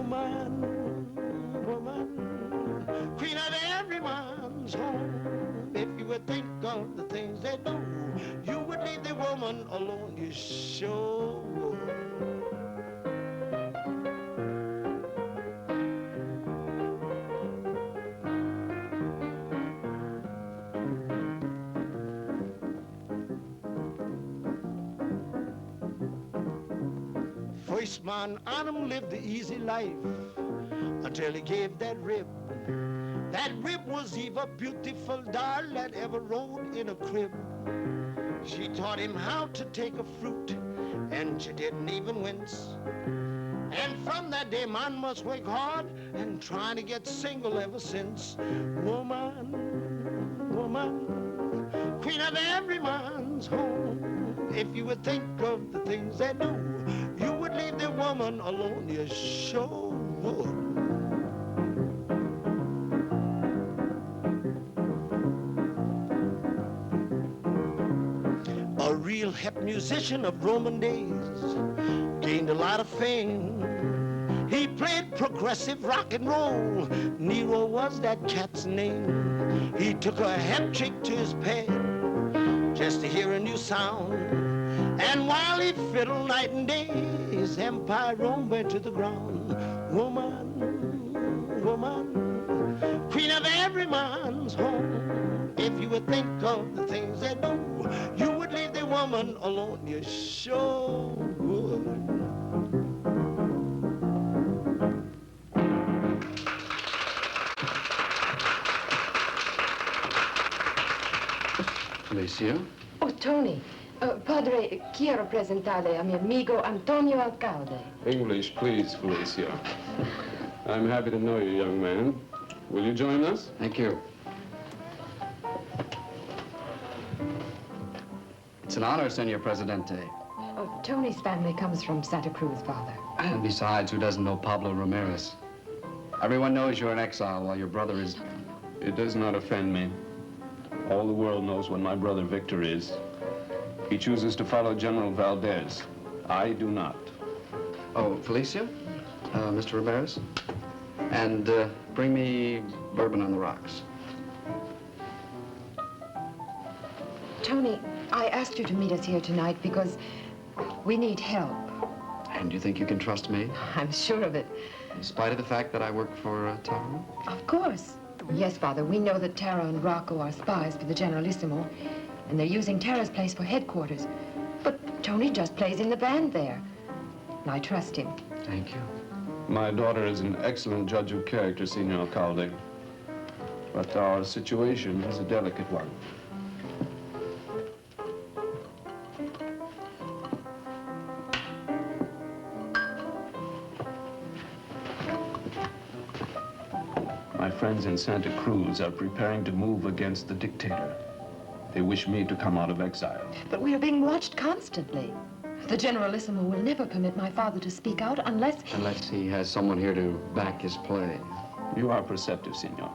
Woman, woman, queen of every man's home. If you would think of the things they do, you would leave the woman alone, you sure would. First man Adam lived the easy life until he gave that rib. That rib was Eve, a beautiful doll that ever rode in a crib. She taught him how to take a fruit, and she didn't even wince. And from that day, man must work hard and trying to get single ever since. Woman, woman, queen of every man's home. If you would think of the things they do, you would leave the woman alone, you sure would. A real hip musician of Roman days gained a lot of fame. He played progressive rock and roll. Nero was that cat's name. He took a hat trick to his pad just to hear a new sound. And while he fiddled night and day, his empire Rome went to the ground. Woman, woman, queen of every man's home. If you would think of the things they do, you would leave the woman alone, you sure would. Felicia? Oh, Tony. Padre, quiero presentarle a mi amigo Antonio Alcalde. English, please, Felicia. I'm happy to know you, young man. Will you join us? Thank you. It's an honor, Senor Presidente. Oh, Tony's family comes from Santa Cruz, Father. And besides, who doesn't know Pablo Ramirez? Everyone knows you're in exile while your brother is... It does not offend me. All the world knows what my brother Victor is. He chooses to follow General Valdez. I do not. Oh, Felicia? Mr. Ramirez? And bring me bourbon on the rocks. Tony, I asked you to meet us here tonight because we need help. And you think you can trust me? I'm sure of it. In spite of the fact that I work for Taro? Of course. Yes, Father, we know that Tara and Rocco are spies for the Generalissimo, and they're using Tara's place for headquarters. But Tony just plays in the band there, and I trust him. Thank you. My daughter is an excellent judge of character, Senor Alcalde. But our situation is a delicate one. My friends in Santa Cruz are preparing to move against the dictator. They wish me to come out of exile. But we are being watched constantly. The Generalissimo will never permit my father to speak out unless... Unless he has someone here to back his play. You are perceptive, Senor.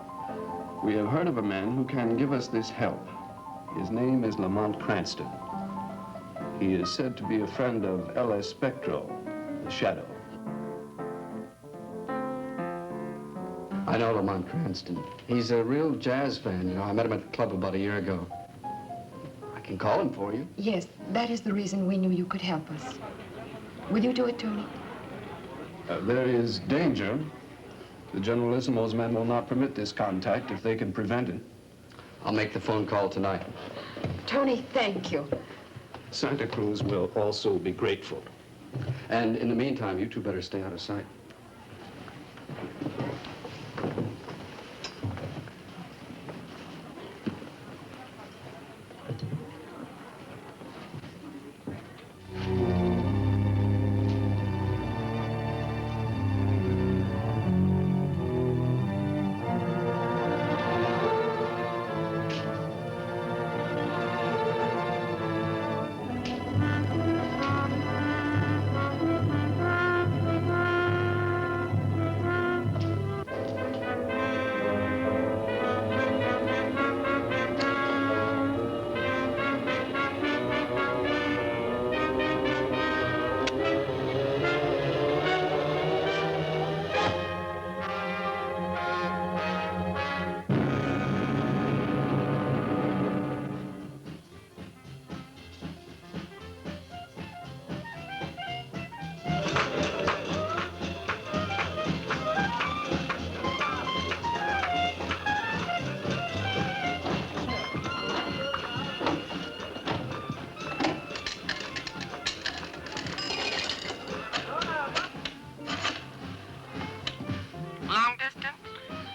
We have heard of a man who can give us this help. His name is Lamont Cranston. He is said to be a friend of L.S. Spectro, the Shadow. I know Lamont Cranston. He's a real jazz fan, you know. I met him at the club about a year ago. I can call him for you. Yes, that is the reason we knew you could help us. Will you do it, Tony? There is danger. The Generalissimo's men will not permit this contact if they can prevent it. I'll make the phone call tonight. Tony, thank you. Santa Cruz will also be grateful. And in the meantime, you two better stay out of sight.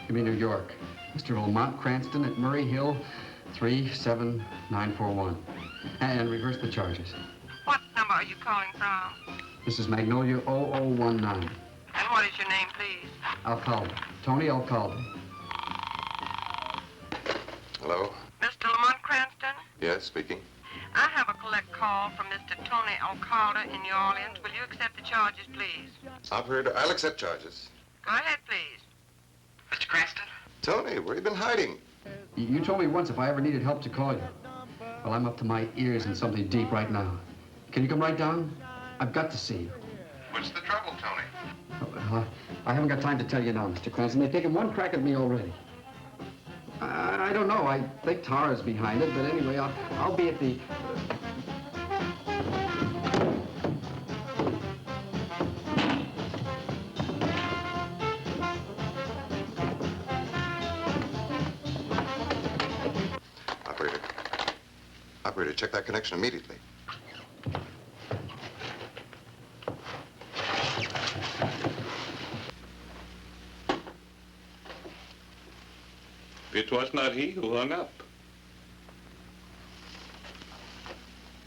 Give me New York. Mr. Lamont Cranston at Murray Hill, 37941. And reverse the charges. What number are you calling from? This is Magnolia 0019. And what is your name, please? Alcalde. Tony Alcalde. Hello? Mr. Lamont Cranston? Yes, speaking. I have a collect call from Mr. Tony Alcalde in New Orleans. Will you accept the charges, please? Operator, I'll accept charges. Go ahead, please. Mr. Cranston? Tony, where you been hiding? You told me once if I ever needed help to call you. Well, I'm up to my ears in something deep right now. Can you come right down? I've got to see you. What's the trouble, Tony? I haven't got time to tell you now, Mr. Cranston. They've taken one crack at me already. I don't know. I think Tara's behind it, but anyway, I'll be at the... Operator, check that connection immediately. It was not he who hung up.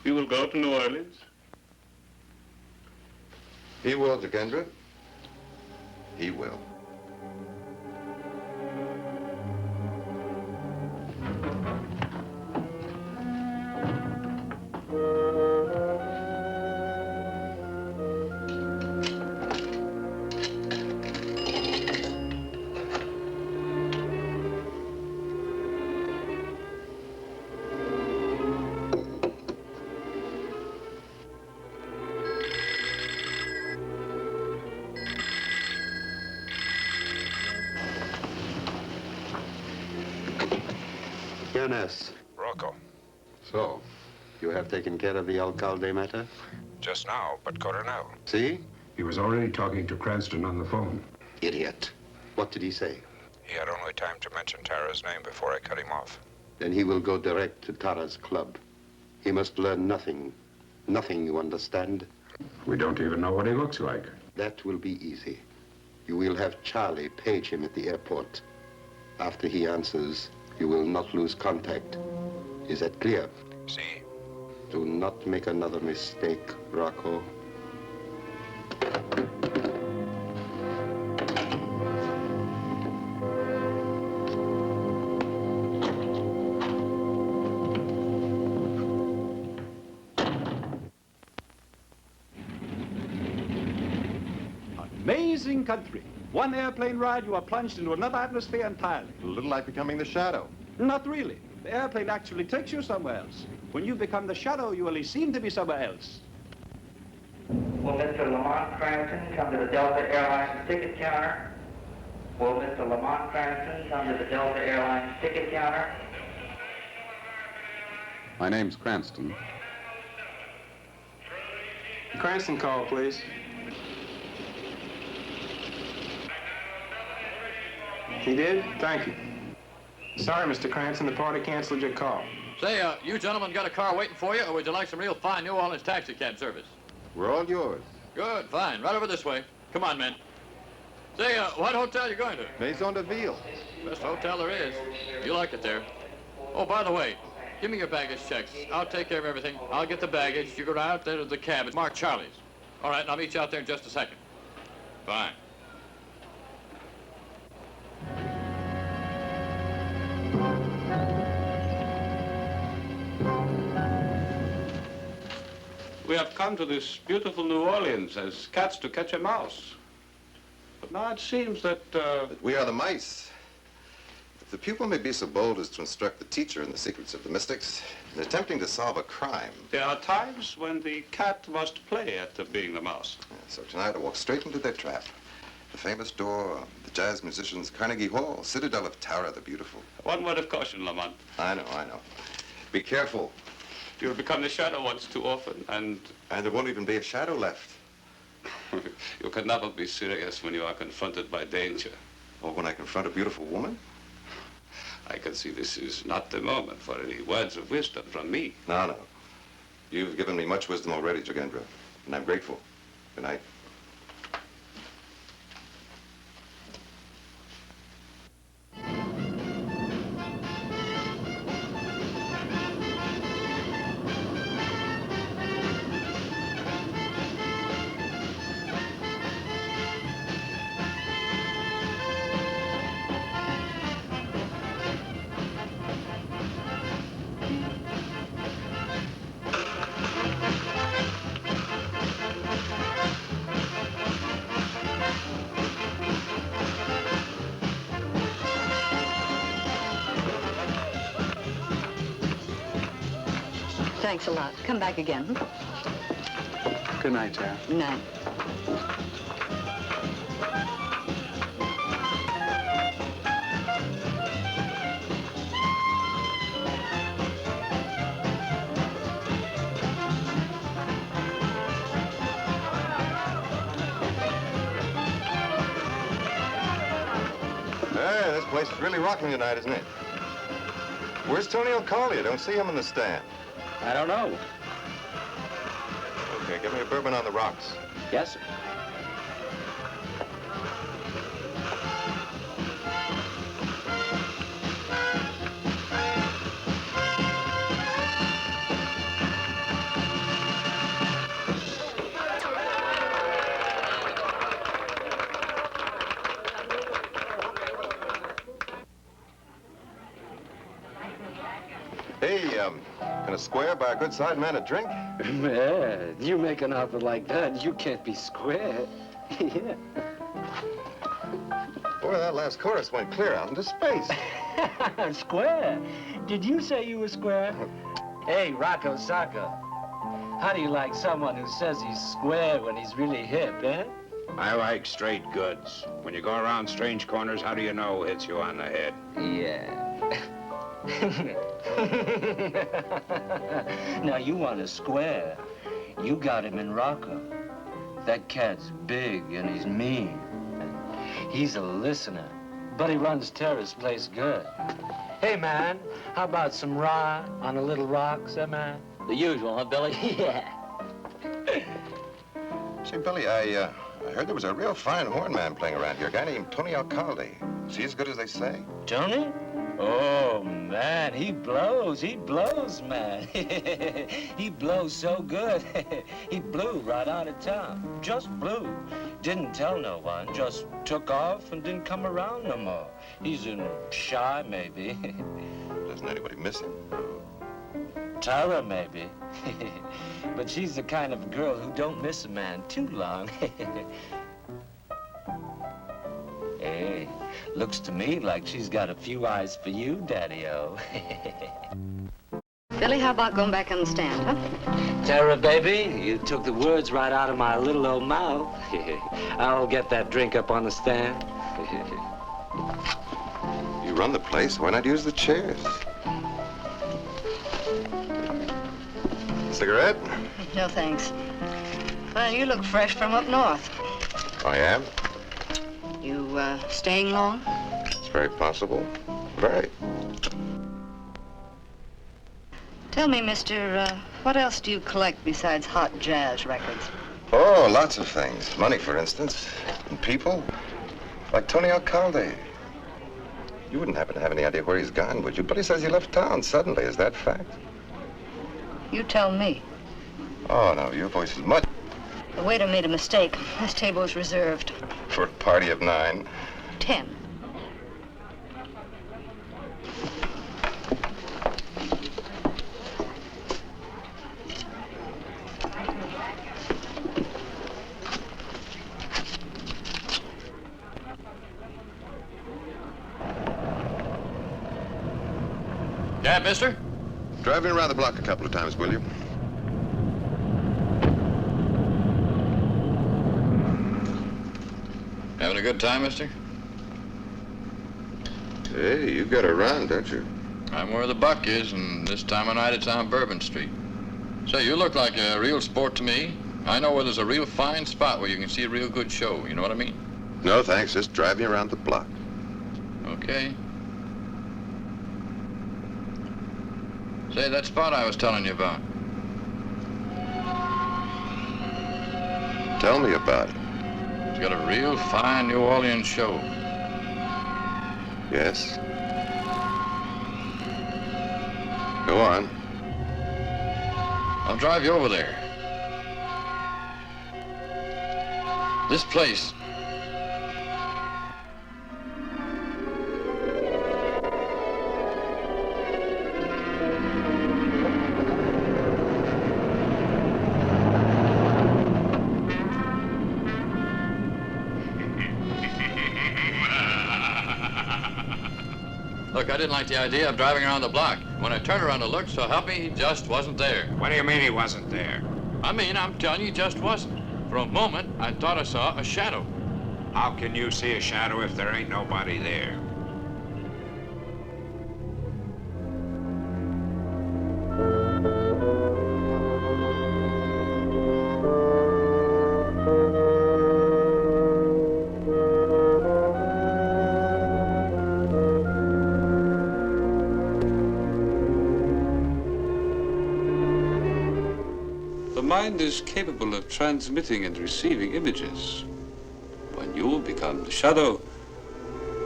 You will go to New Orleans? He will, Jokendra. He will. Jonas. Rocco. So, You have taken care of the Alcalde matter? Just now, but Coronel. See? He was already talking to Cranston on the phone. Idiot. What did he say? He had only time to mention Tara's name before I cut him off. Then he will go direct to Tara's club. He must learn nothing. Nothing, you understand? We don't even know what he looks like. That will be easy. You will have Charlie page him at the airport. After he answers, you will not lose contact. Is that clear? See? Do not make another mistake, Rocco. Amazing country. One airplane ride, you are plunged into another atmosphere entirely. A little like becoming the shadow. Not really. The airplane actually takes you somewhere else. When you become the shadow, you only seem to be somewhere else. Will Mr. Lamont Cranston come to the Delta Airlines ticket counter? Will Mr. Lamont Cranston come to the Delta Airlines ticket counter? My name's Cranston. Cranston call, please. He did? Thank you. Sorry, Mr. Cranston, the party canceled your call. Say, you gentlemen got a car waiting for you, or would you like some real fine New Orleans taxi cab service? We're all yours. Good, fine. Right over this way. Come on, men. Say, what hotel you going to? Maison de Ville. Best hotel there is. You like it there. Oh, by the way, give me your baggage checks. I'll take care of everything. I'll get the baggage. You go out there to the cab. It's marked Charlie's. All right, and I'll meet you out there in just a second. Fine. We have come to this beautiful New Orleans as cats to catch a mouse. But now it seems that we are the mice. If the pupil may be so bold as to instruct the teacher in the secrets of the mystics, in attempting to solve a crime. there are times when the cat must play at being the mouse. So tonight I walk straight into their trap. The famous door, the jazz musicians, Carnegie Hall, Citadel of Tara the Beautiful. One word of caution, Lamont. I know. Be careful. You'll become the shadow once too often, and there won't even be a shadow left. You can never be serious when you are confronted by danger. Or when I confront a beautiful woman? I can see this is not the moment for any words of wisdom from me. No. You've given me much wisdom already, Jokendra, and I'm grateful. Good night. Thanks a lot. Come back again. Good night, Tara. Night. Hey, this place is really rocking tonight, isn't it? Where's Tony O'Callaghan? I don't see him in the stand. I don't know. Okay, give me a bourbon on the rocks. Yes, sir. Hey, can a square buy a good side man a drink? Man, you make an offer like that, you can't be square. Yeah. Boy, that last chorus went clear out into space. Square? Did you say you were square? Hey, Rocco Sacco, how do you like someone who says he's square when he's really hip, eh? I like straight goods. When you go around strange corners, how do you know who hits you on the head? Yeah. Now, you want a square. You got him in Rocco. That cat's big and he's mean. He's a listener, but he runs Terra's place good. Hey, man, how about some rye on a little rocks, eh, man? The usual, huh, Billy? Yeah. Say, Billy, I heard there was a real fine horn man playing around here, a guy named Tony Alcalde. Is he as good as they say? Tony? Oh, man, he blows, man. He blows so good. He blew right out of town. Just blew. Didn't tell no one, just took off and didn't come around no more. He's in shy, maybe. Doesn't anybody miss him? Tara, maybe. But she's the kind of girl who don't miss a man too long. Hey, looks to me like she's got a few eyes for you, Daddy-O. Billy, how about going back on the stand, huh? Tara, baby, you took the words right out of my little old mouth. I'll get that drink up on the stand. You run the place, why not use the chairs? Cigarette? No, thanks. Well, you look fresh from up north. I am. You, staying long? It's very possible. Very. Tell me, mister, what else do you collect besides hot jazz records? Oh, lots of things. Money, for instance. And people. Like Tony Alcalde. You wouldn't happen to have any idea where he's gone, would you? Billy says he left town suddenly. Is that fact? You tell me. Oh, no, your voice is much... The waiter made a mistake. This table is reserved. For a party of 9. 10. Yeah, mister? Drive me around the block a couple of times, will you? Having a good time, mister? Hey, you got to run, don't you? I'm where the buck is, and this time of night it's on Bourbon Street. Say, you look like a real sport to me. I know where there's a real fine spot where you can see a real good show. You know what I mean? No, thanks. Just drive me around the block. Okay. Say, that spot I was telling you about. Tell me about it. It's got a real fine New Orleans show. Yes? Go on. I'll drive you over there. This place. Look, I didn't like the idea of driving around the block. When I turned around to look, so help me, he just wasn't there. What do you mean he wasn't there? I mean, I'm telling you, he just wasn't. For a moment, I thought I saw a shadow. How can you see a shadow if there ain't nobody there? The mind is capable of transmitting and receiving images. When you become the shadow,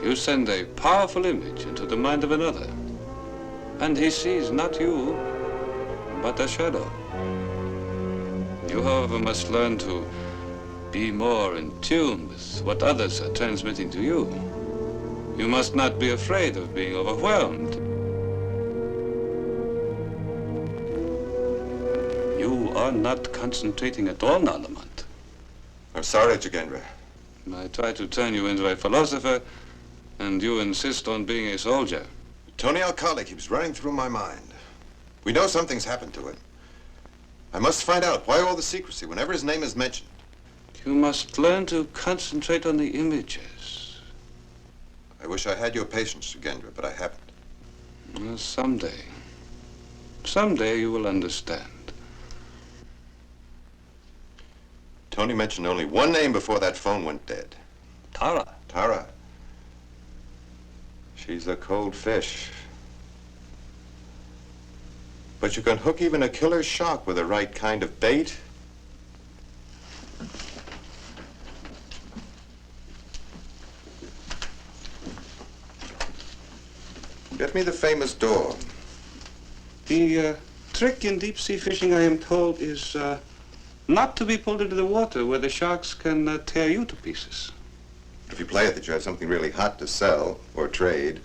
you send a powerful image into the mind of another. And he sees not you, but a shadow. You, however, must learn to be more in tune with what others are transmitting to you. You must not be afraid of being overwhelmed. You are not concentrating at all now, Lamont. I'm sorry, Jogendra. I try to turn you into a philosopher, and you insist on being a soldier. Tony Alcalde keeps running through my mind. We know something's happened to him. I must find out why all the secrecy whenever his name is mentioned. You must learn to concentrate on the images. I wish I had your patience, Jogendra, but I haven't. Well, someday you will understand. Tony mentioned only one name before that phone went dead. Tara. Tara. She's a cold fish. But you can hook even a killer shark with the right kind of bait. Get me the famous door. The trick in deep-sea fishing, I am told, is not to be pulled into the water where the sharks can tear you to pieces. If you play it that you have something really hot to sell or trade.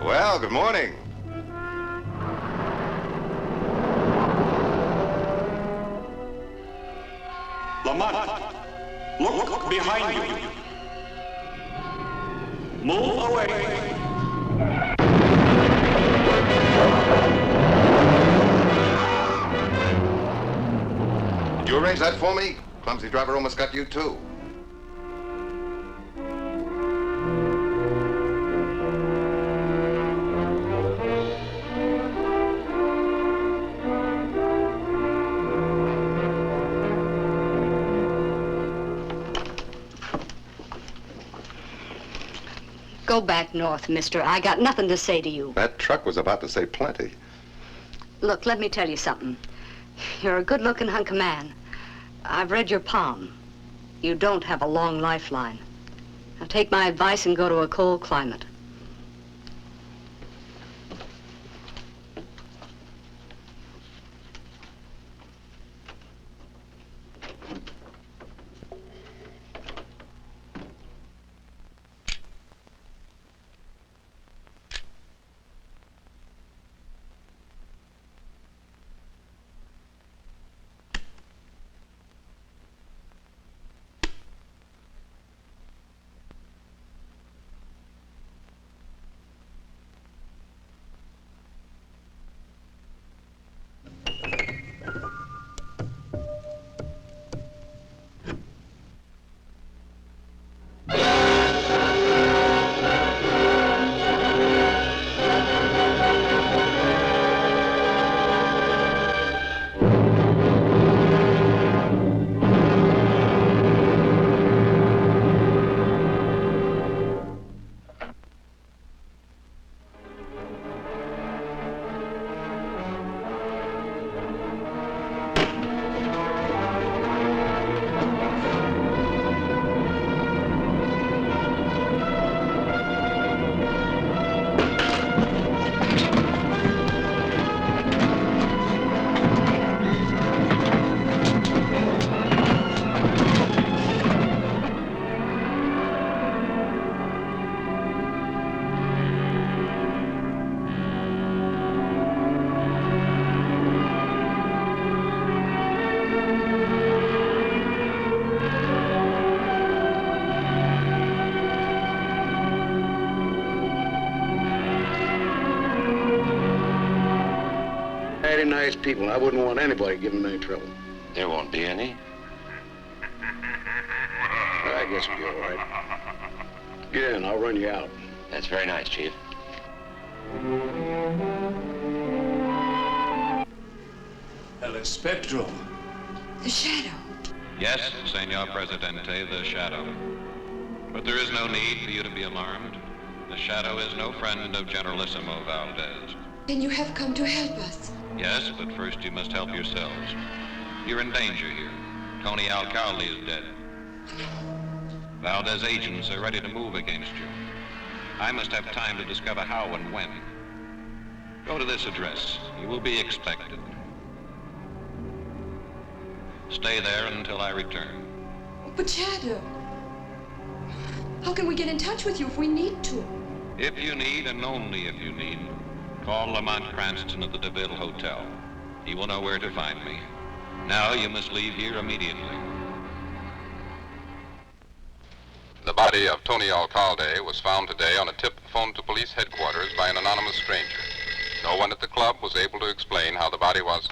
Well, good morning. Lamont, look behind you. Move away. Did you arrange that for me? Clumsy driver almost got you, too. Go back north, mister. I got nothing to say to you. That truck was about to say plenty. Look, let me tell you something. You're a good-looking hunk of man. I've read your palm. You don't have a long lifeline. Now take my advice and go to a cold climate. nice people. I wouldn't want anybody giving them any trouble. There won't be any. I guess we'll be all right. Get in, I'll run you out. That's very nice, Chief. El Spectro. The Shadow. Yes, Senor Presidente, the Shadow. But there is no need for you to be alarmed. The Shadow is no friend of Generalissimo Valdez. Then you have come to help us. Yes, but first you must help yourselves. You're in danger here. Tony Alcalde is dead. Valdez agents are ready to move against you. I must have time to discover how and when. Go to this address. You will be expected. Stay there until I return. But Shadow, how can we get in touch with you if we need to? If you need, and only if you need, call Lamont Cranston at the DeVille Hotel. He will know where to find me. Now you must leave here immediately. The body of Tony Alcalde was found today on a tip phoned to police headquarters by an anonymous stranger. No one at the club was able to explain how the body was...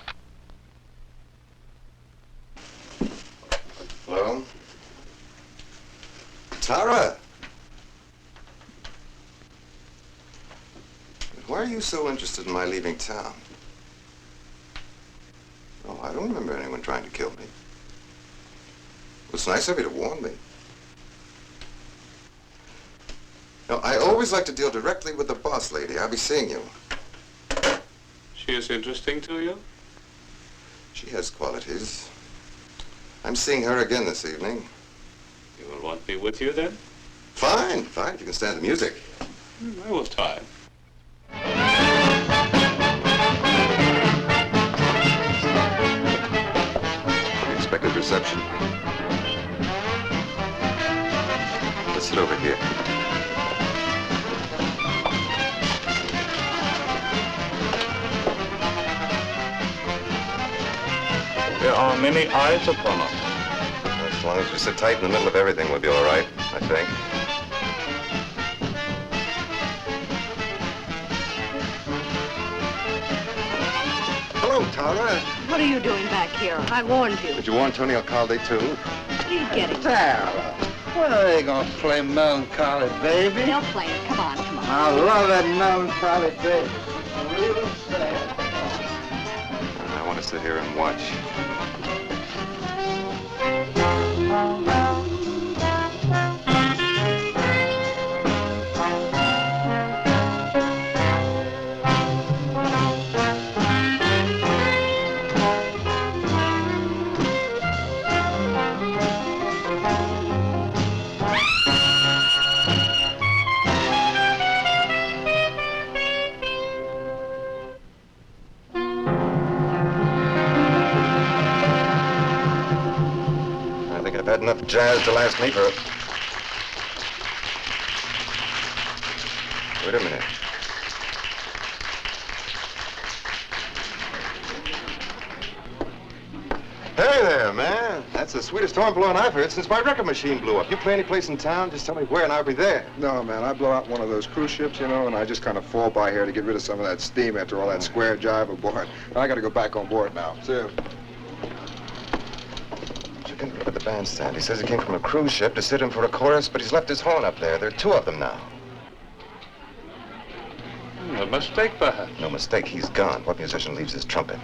Hello? Tara! Why are you so interested in my leaving town? Oh, I don't remember anyone trying to kill me. It was nice of you to warn me. No, I always like to deal directly with the boss lady. I'll be seeing you. She is interesting to you? She has qualities. I'm seeing her again this evening. You will want me with you then? Fine, fine, if you can stand the music. I will try. Expected reception. Let's sit over here. There are many eyes upon us. As long as we sit tight in the middle of everything, we'll be all right, I think. Hello, Tara. What are you doing back here? I warned you. Did you warn Tony Alcalde, too? What are you getting? Tara, when are they gonna play melancholy, baby? They'll play it. Come on, come on. I love that melancholy, baby. Real sad. I want to sit here and watch. I've had enough jazz to last me for... Wait a minute. Hey there, man. That's the sweetest horn blowing I've heard since my record machine blew up. You play any place in town, just tell me where and I'll be there. No, man, I blow out one of those cruise ships, you know, and I just kind of fall by here to get rid of some of that steam after all that square jive aboard. I got to go back on board now. See you. Up at the bandstand. He says he came from a cruise ship to sit in for a chorus, but he's left his horn up there. There are two of them now. A mistake, perhaps. No mistake. He's gone. What musician leaves his trumpet?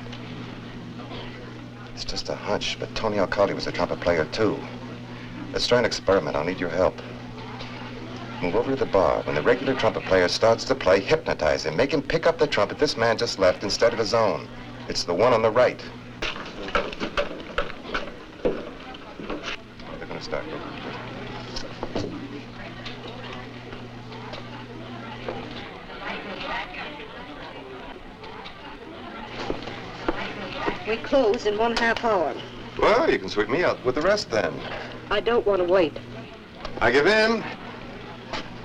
It's just a hunch, but Tony Alcalde was a trumpet player, too. Let's try an experiment. I'll need your help. Move over to the bar. When the regular trumpet player starts to play, hypnotize him. Make him pick up the trumpet this man just left instead of his own. It's the one on the right. Start. We close in 1/2 hour. Well, you can sweep me out with the rest then. I don't want to wait. I give in.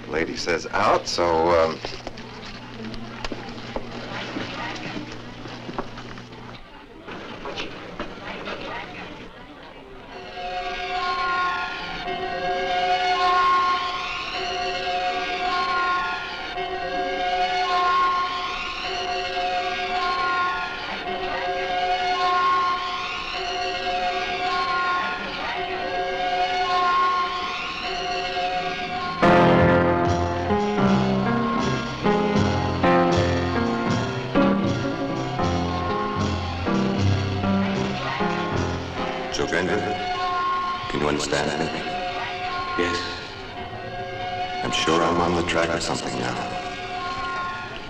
The lady says out, so, understand anything? Yes. I'm sure I'm on the track of something now.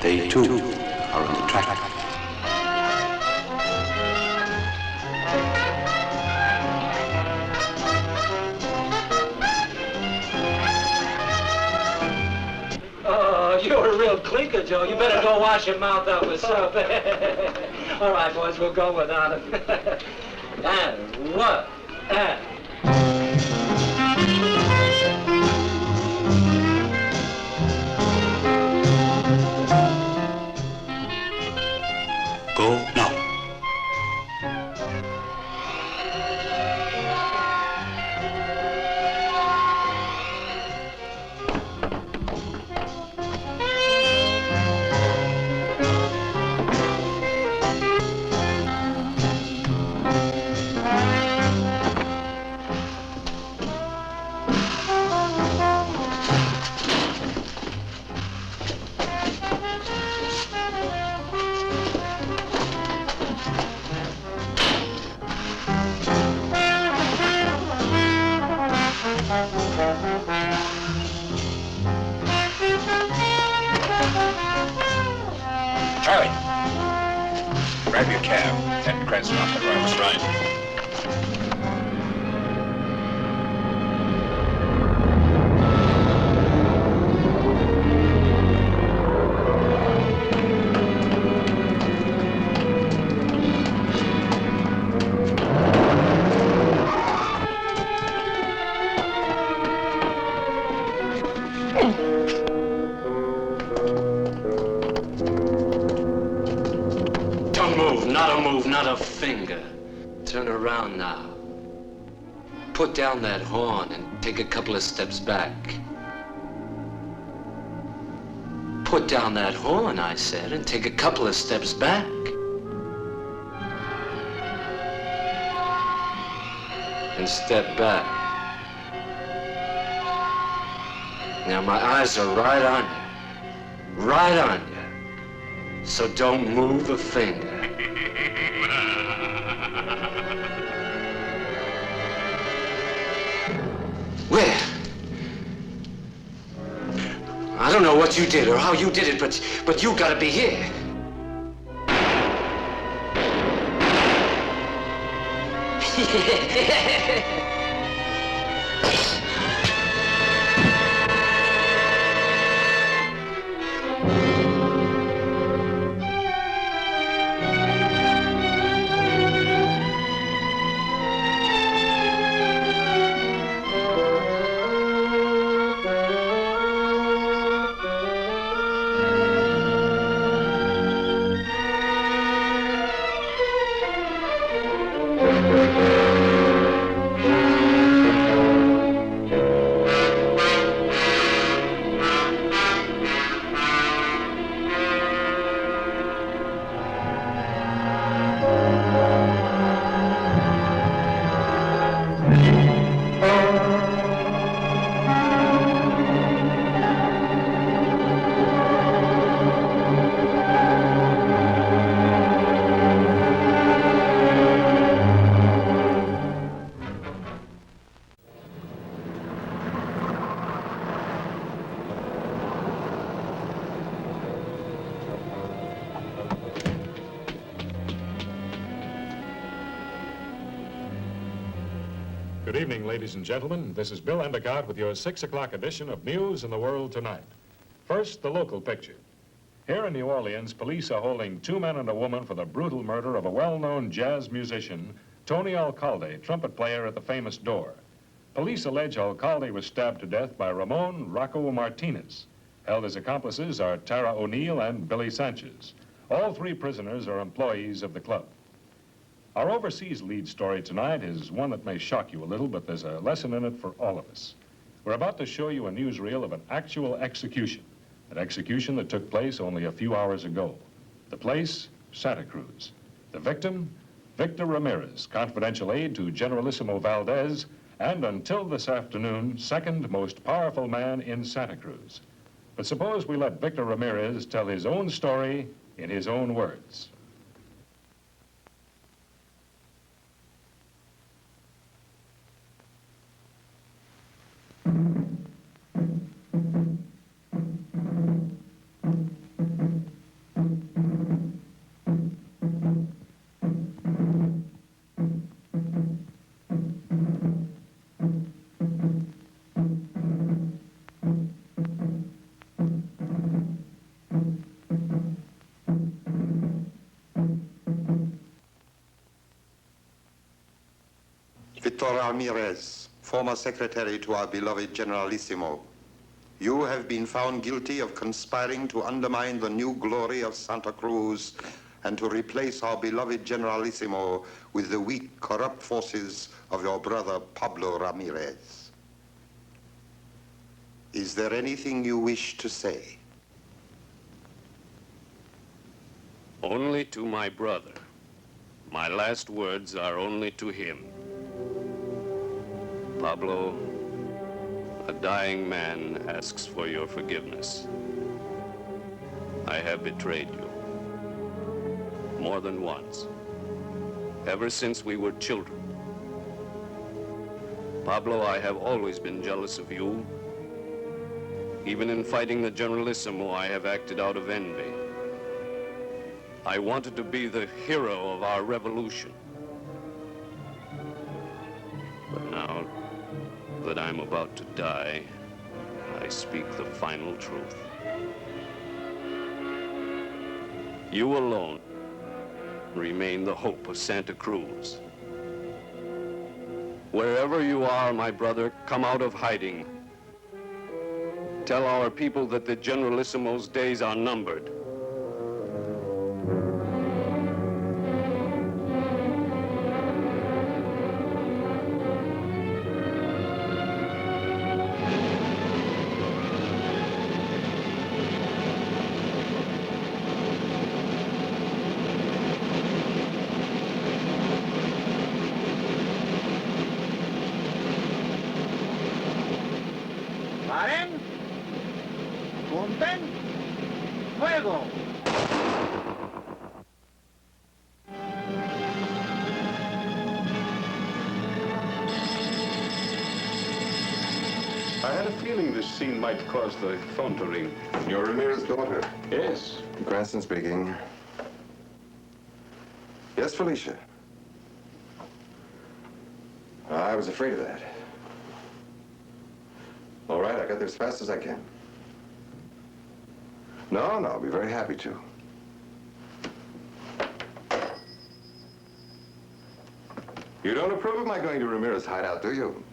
They, too, are on the track. Oh, you're a real clinker, Joe. You better go wash your mouth out with soap. All right, boys, we'll go without him. And one, and... Go now. Charlie, grab your cab. Captain Cranston off the road. Right. Not a finger. Turn around now. Put down that horn and take a couple of steps back. Put down that horn, I said, and take a couple of steps back. And step back. Now my eyes are right on you. Right on you. So don't move a finger. Where? I don't know what you did or how you did it, but you gotta be here. Good evening, ladies and gentlemen. This is Bill Endicott with your 6 o'clock edition of News in the World Tonight. First, the local picture. Here in New Orleans, police are holding 2 men and a woman for the brutal murder of a well-known jazz musician, Tony Alcalde, trumpet player at the famous Derr. Police allege Alcalde was stabbed to death by Ramon Rocco Martinez. Held as accomplices are Tara O'Neill and Billy Sanchez. All 3 prisoners are employees of the club. Our overseas lead story tonight is one that may shock you a little, but there's a lesson in it for all of us. We're about to show you a newsreel of an actual execution, an execution that took place only a few hours ago. The place, Santa Cruz. The victim, Victor Ramirez, confidential aide to Generalissimo Valdez, and until this afternoon, second most powerful man in Santa Cruz. But suppose we let Victor Ramirez tell his own story in his own words. Victor Ramirez, former secretary to our beloved Generalissimo. You have been found guilty of conspiring to undermine the new glory of Santa Cruz and to replace our beloved Generalissimo with the weak, corrupt forces of your brother Pablo Ramirez. Is there anything you wish to say? Only to my brother. My last words are only to him. Pablo, a dying man asks for your forgiveness. I have betrayed you. More than once. Ever since we were children. Pablo, I have always been jealous of you. Even in fighting the Generalissimo, I have acted out of envy. I wanted to be the hero of our revolution. But now that I'm about to die, I speak the final truth. You alone remain the hope of Santa Cruz. Wherever you are, my brother, come out of hiding. Tell our people that the Generalissimo's days are numbered. ¡Paren! ¡Punten! ¡Fuego! I had a feeling this scene might cause the phone to ring. You're Ramirez's daughter? Yes. Cranston speaking. Yes, Felicia. I was afraid of that. All right, I got there as fast as I can. No, I'll be very happy to. You don't approve of my going to Ramirez's hideout, do you?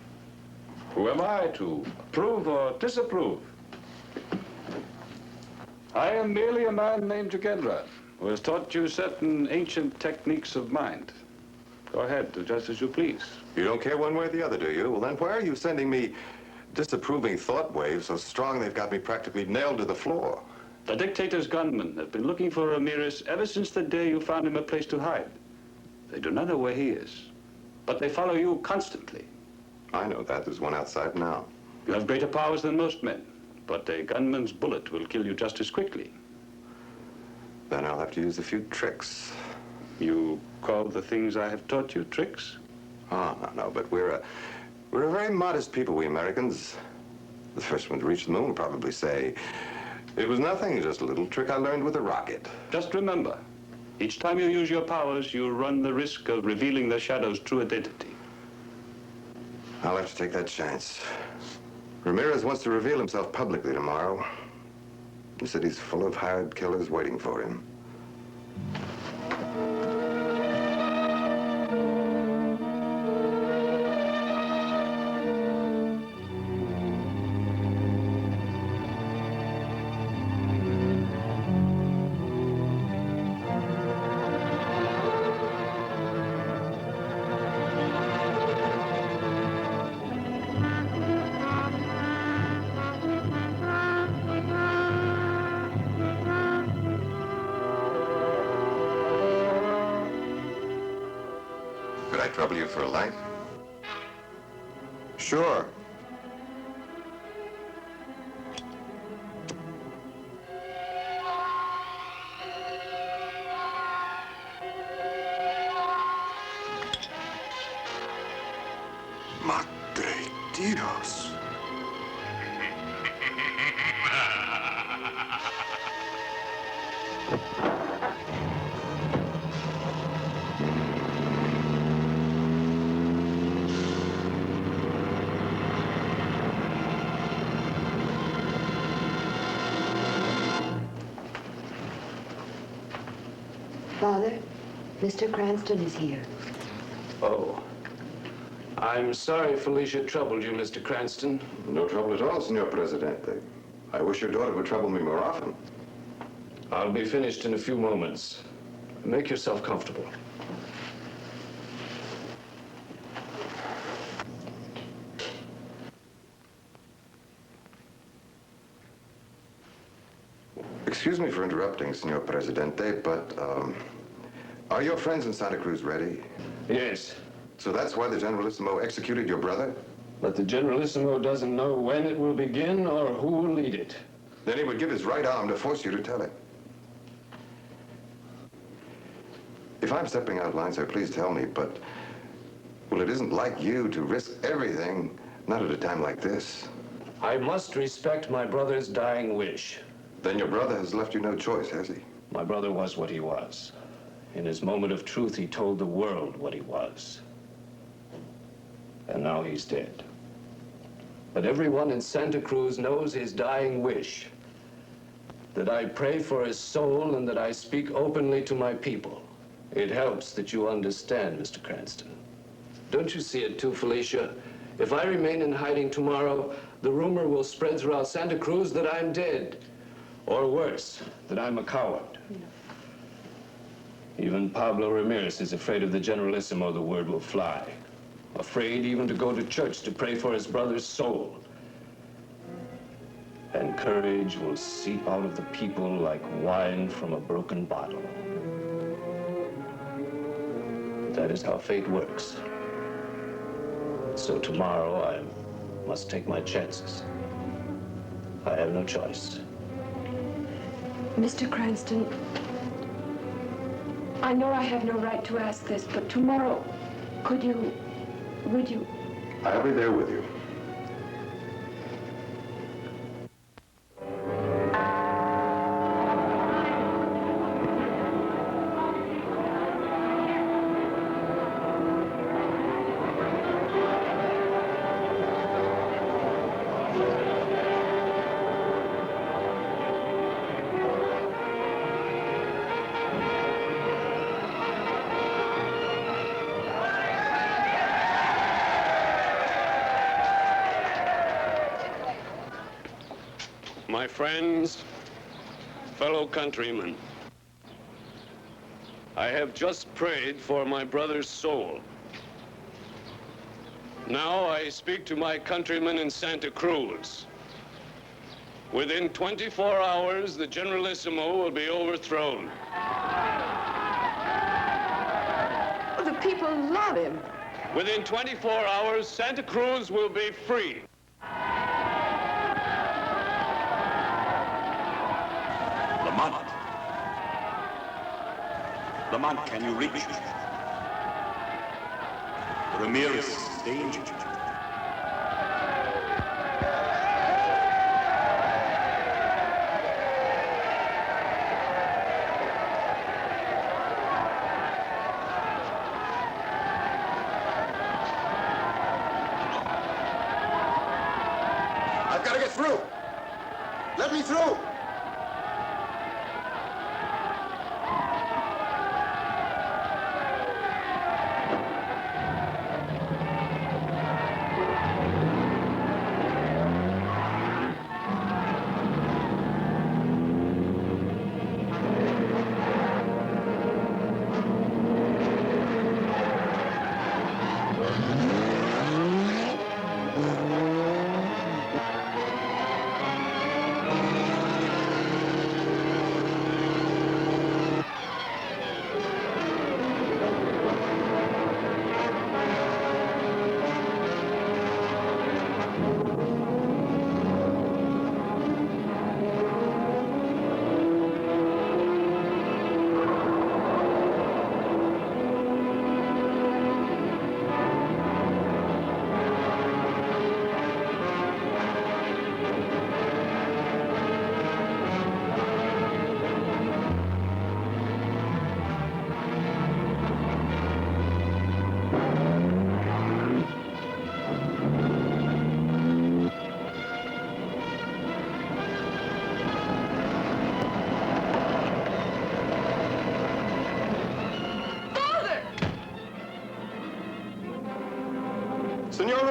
Who am I to prove or disapprove? I am merely a man named Jugedra, who has taught you certain ancient techniques of mind. Go ahead, do just as you please. You don't care one way or the other, do you? Well, then why are you sending me disapproving thought waves so strong they've got me practically nailed to the floor? The dictator's gunmen have been looking for Ramirez ever since the day you found him a place to hide. They do not know where he is, but they follow you constantly. I know that. There's one outside now. You have greater powers than most men, but a gunman's bullet will kill you just as quickly. Then I'll have to use a few tricks. You call the things I have taught you tricks? Oh, no, but we're a very modest people, we Americans. The first one to reach the moon will probably say, it was nothing, just a little trick I learned with a rocket. Just remember, each time you use your powers, you run the risk of revealing the Shadow's true identity. I'll have to take that chance. Ramirez wants to reveal himself publicly tomorrow. He said he's full of hired killers waiting for him. Could I trouble you for a light? Sure. Madre Dios. Father, Mr. Cranston is here. Oh. I'm sorry Felicia troubled you, Mr. Cranston. No trouble at all, Senor Presidente. I wish your daughter would trouble me more often. I'll be finished in a few moments. Make yourself comfortable. Excuse me for interrupting, Senor Presidente, but, are your friends in Santa Cruz ready? Yes. So that's why the Generalissimo executed your brother? But the Generalissimo doesn't know when it will begin or who will lead it. Then he would give his right arm to force you to tell him. If I'm stepping out of line, sir, please tell me, but, well, it isn't like you to risk everything, not at a time like this. I must respect my brother's dying wish. Then your brother has left you no choice, has he? My brother was what he was. In his moment of truth, he told the world what he was. And now he's dead. But everyone in Santa Cruz knows his dying wish. That I pray for his soul and that I speak openly to my people. It helps that you understand, Mr. Cranston. Don't you see it too, Felicia? If I remain in hiding tomorrow, the rumor will spread throughout Santa Cruz that I'm dead. Or worse, that I'm a coward. Even Pablo Ramirez is afraid of the Generalissimo the word will fly. Afraid even to go to church to pray for his brother's soul. And courage will seep out of the people like wine from a broken bottle. That is how fate works. So tomorrow I must take my chances. I have no choice. Mr. Cranston, I know I have no right to ask this, but tomorrow, would you? I'll be there with you. My friends, fellow countrymen, I have just prayed for my brother's soul. Now I speak to my countrymen in Santa Cruz. Within 24 hours, the Generalissimo will be overthrown. The people love him. Within 24 hours, Santa Cruz will be free. Lamont, can you reach me? Ramirez is in danger. I've got to get through. Let me through.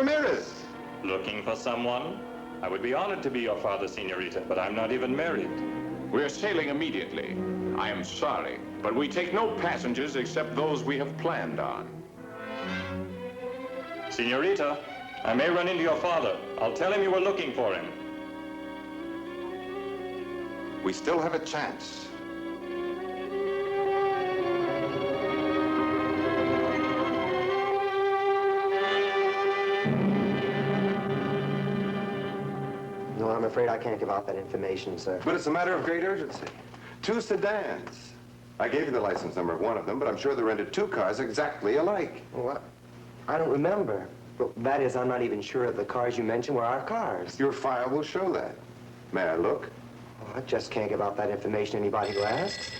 Ramirez. Looking for someone? I would be honored to be your father, senorita, but I'm not even married. We're sailing immediately. I am sorry, but we take no passengers except those we have planned on. Senorita, I may run into your father. I'll tell him you were looking for him. We still have a chance. No, I'm afraid I can't give out that information, sir. But it's a matter of great urgency. 2 sedans. I gave you the license number of one of them, but I'm sure they rented 2 cars exactly alike. What? I don't remember. Well, that is, I'm not even sure that the cars you mentioned were our cars. Your file will show that. May I look? Oh, I just can't give out that information to anybody who asks.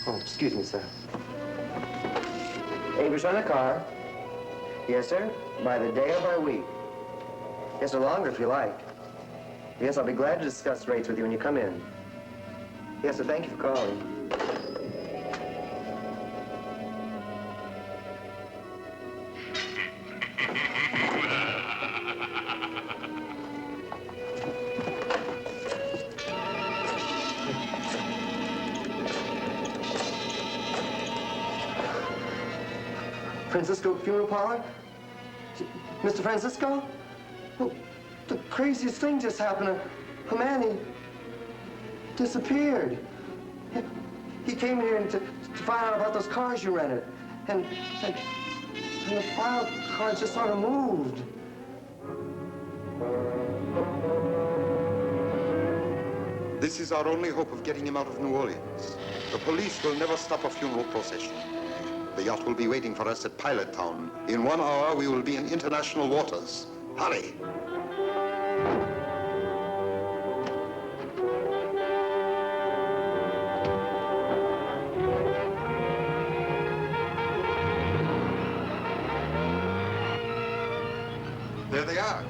Oh, excuse me, sir. Avenger on the car. Yes, sir. By the day or by week. Yes, or longer if you like. Yes, I'll be glad to discuss rates with you when you come in. Yes, sir. Thank you for calling. Francisco Funeral Parlor? Mr. Francisco? Oh, the craziest thing just happened. A man, he disappeared. He came here to find out about those cars you rented. And the file cards just sort of moved. This is our only hope of getting him out of New Orleans. The police will never stop a funeral procession. The yacht will be waiting for us at Pilot Town. In 1 hour, we will be in international waters. Hurry! There they are.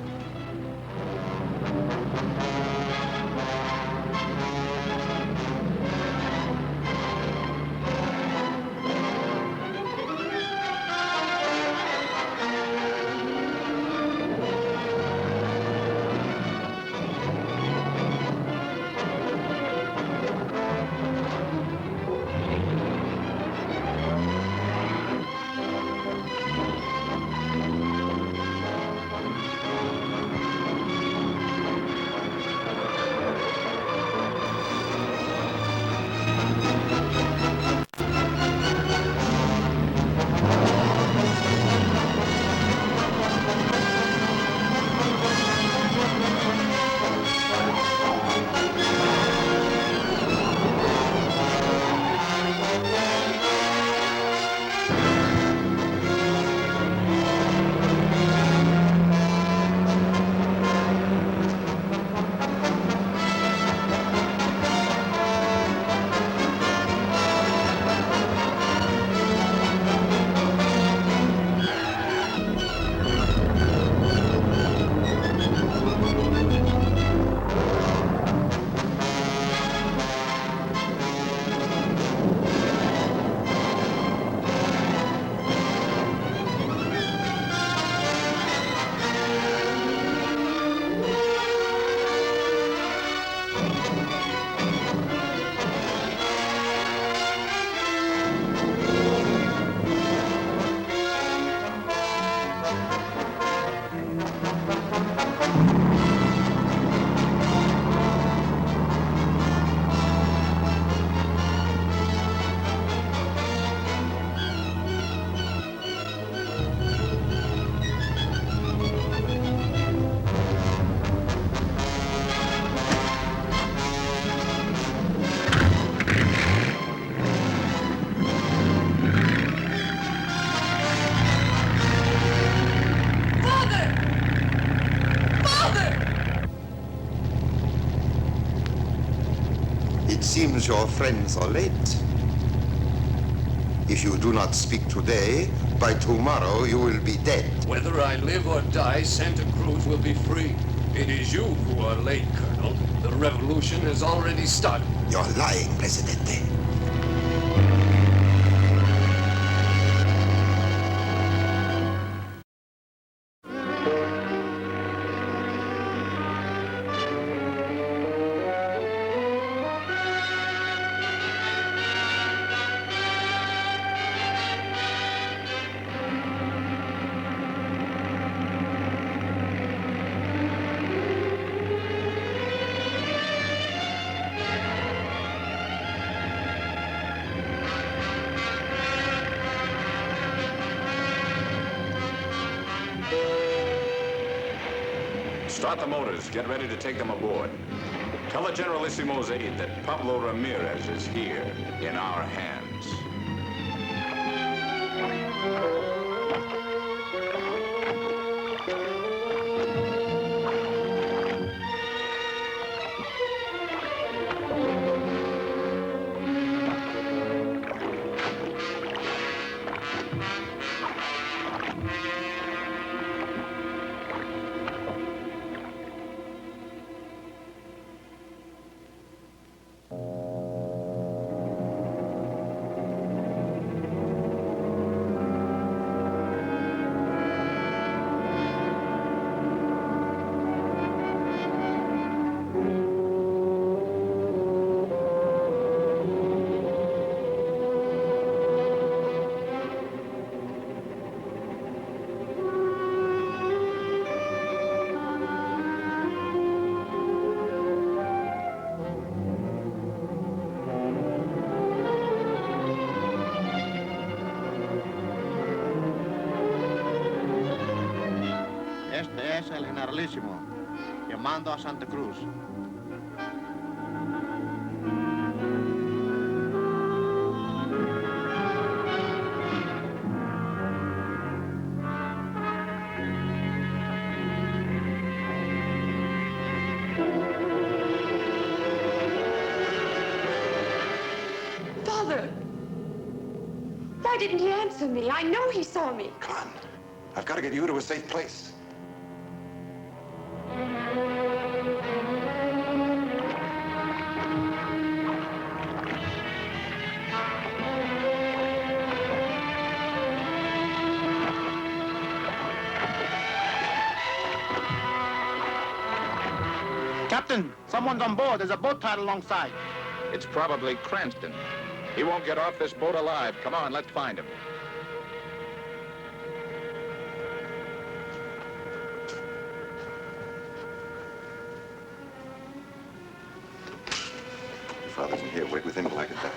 Seems your friends are late. If you do not speak today, by tomorrow you will be dead. Whether I live or die, Santa Cruz will be free. It is you who are late, Colonel. The revolution has already started. You're lying, Presidente. Start the motors. Get ready to take them aboard. Tell the Generalissimo's aide that Pablo Ramirez is here in our hands. Este es el Generalísimo, llamando a Santa Cruz. Father! Why didn't he answer me? I know he saw me. Come on. I've got to get you to a safe place. Captain, someone's on board. There's a boat tied alongside. It's probably Cranston. He won't get off this boat alive. Come on, let's find him. Your father's in here. Wait with him till I get back.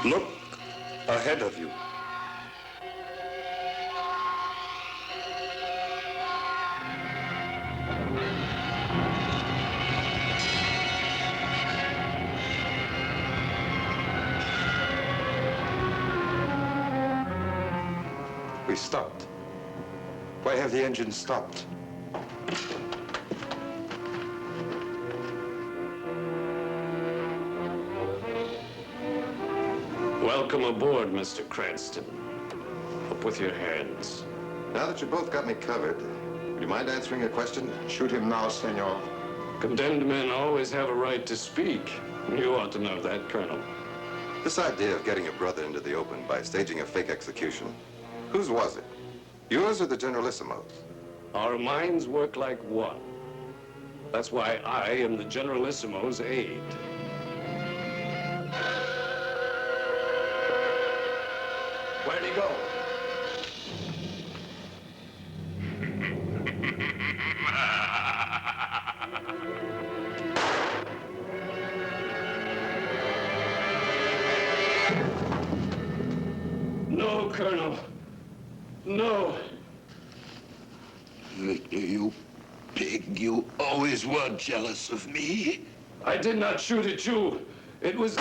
Look ahead of you. We stopped. Why have the engine stopped? Welcome aboard, Mr. Cranston. Up with your hands. Now that you both got me covered, would you mind answering a question? Shoot him now, senor. Condemned men always have a right to speak. You ought to know that, Colonel. This idea of getting your brother into the open by staging a fake execution, whose was it? Yours or the Generalissimo's? Our minds work like one. That's why I am the Generalissimo's aide. Where'd he go? No, Colonel. No. Victor, you pig, you always were jealous of me. I did not shoot at you. It was...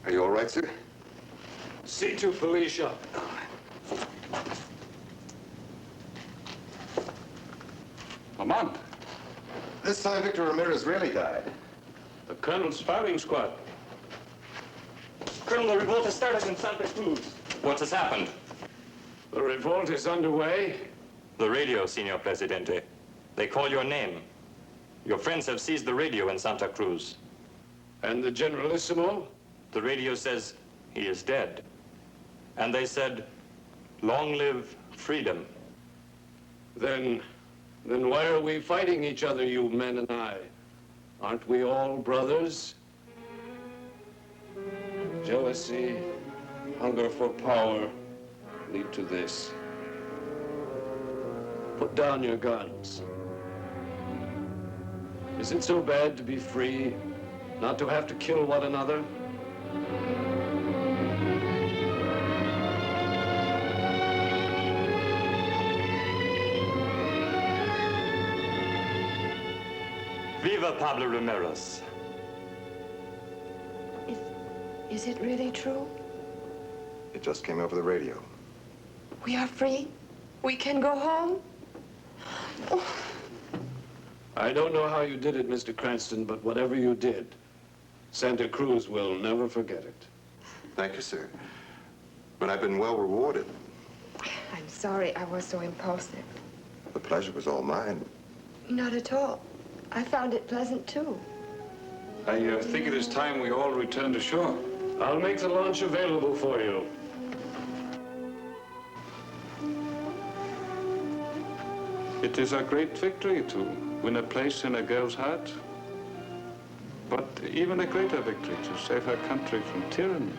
Are you all right, sir? See to Felicia. Lamont, This time Victor Ramirez really died. The Colonel's firing squad. Colonel, the revolt has started in Santa Cruz. What has happened? The revolt is underway. The radio, Senor Presidente. They call your name. Your friends have seized the radio in Santa Cruz. And the Generalissimo? The radio says he is dead. And they said, long live freedom. Then why are we fighting each other, you men and I? Aren't we all brothers? Jealousy, hunger for power lead to this. Put down your guns. Is it so bad to be free, not to have to kill one another? Viva Pablo Ramirez. Is it really true? It just came over the radio. We are free? We can go home? Oh. I don't know how you did it, Mr. Cranston, but whatever you did, Santa Cruz will never forget it. Thank you, sir. But I've been well rewarded. I'm sorry I was so impulsive. The pleasure was all mine. Not at all. I found it pleasant, too. I think it is time we all return to shore. I'll make the launch available for you. It is a great victory to win a place in a girl's heart, but even a greater victory to save her country from tyranny.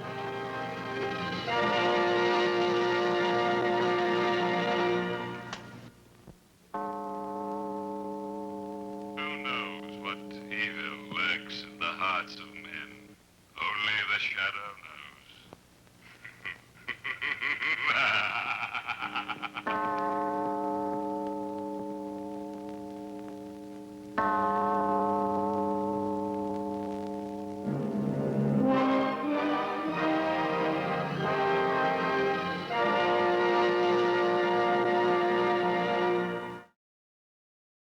Who knows what evil lurks in the hearts of men? Only the shadow knows.